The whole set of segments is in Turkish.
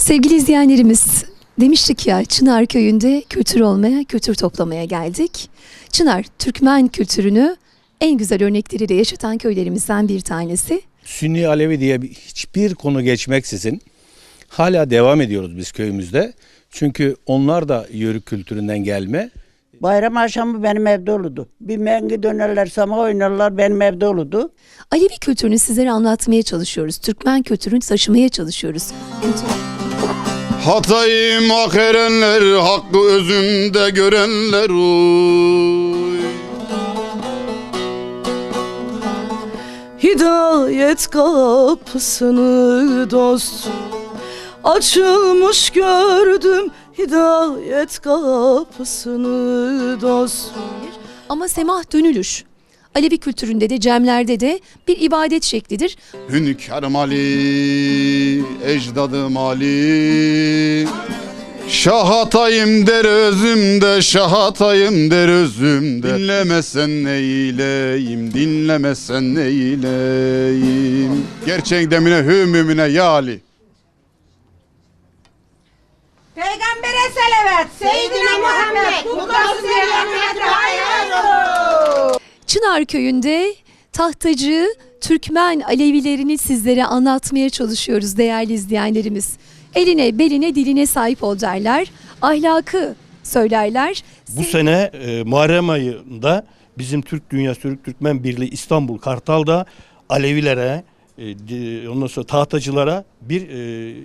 Sevgili izleyenlerimiz, demiştik ya Çınar Köyü'nde kültür olmaya, kültür toplamaya geldik. Çınar, Türkmen kültürünü en güzel örnekleriyle yaşatan köylerimizden bir tanesi. Sünni Alevi diye hiçbir konu geçmeksizin hala devam ediyoruz biz köyümüzde. Çünkü onlar da yörük kültüründen gelme. Bayram akşamı benim evde olurdu. Bir mengi dönerler, sama oynarlar, benim evde olurdu. Alevi kültürünü sizlere anlatmaya çalışıyoruz. Türkmen kültürünü taşımaya çalışıyoruz. Hatayım hak erenler, hakkı özünde görenler oy. Hidayet kapısını dost açılmış gördüm, hidayet kapısını dost. Ama semah dönülür. Alevi kültüründe de cemlerde de bir ibadet şeklidir. Hünkârım Ali, ecdadım Ali. Şahatayım der özümde, şahatayım der özümde. Dinlemesen neyleyim, dinlemesen neyleyim. Gerçek demine hümümüne ya Ali. Peygamber'e selavat, Seyyidina Muhammed, Mutlusu Muhammed Çınar Köyü'nde tahtacı Türkmen Alevilerini sizlere anlatmaya çalışıyoruz değerli izleyenlerimiz. Eline, beline, diline sahip ol derler. Ahlakı söylerler. Bu sene Muharrem ayında bizim Türk Dünyası Türkmen Birliği İstanbul Kartal'da Alevilere, ondan sonra tahtacılara bir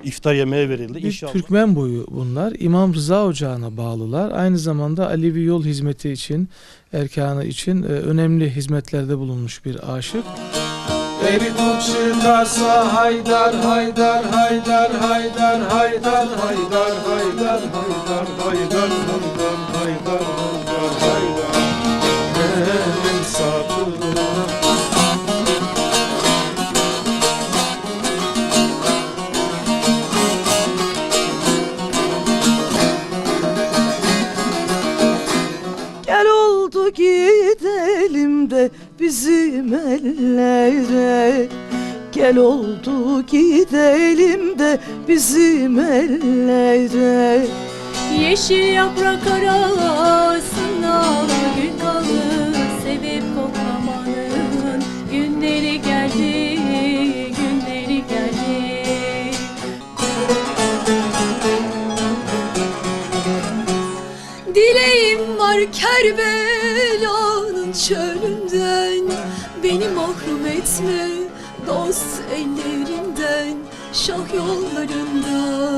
iftar yemeği verildi. Bir İnşallah. Türkmen boyu bunlar. İmam Rıza Ocağı'na bağlılar. Aynı zamanda Alevi yol hizmeti için, erkanı için önemli hizmetlerde bulunmuş bir aşık. Eri tut çıkarsa haydar haydar haydar haydar haydar haydar haydar haydar haydar haydar haydar haydar benim satırım. Gel oldu gidelim de bizim ellere. Gel oldu gidelim de bizim ellere. Yeşil yaprak arasında gül kalır, sevip koklamanın günleri geldi, günleri geldi. Dileğim var Kerbela'nın çölünden, beni mahrum etme dost ellerinden, şah yollarından.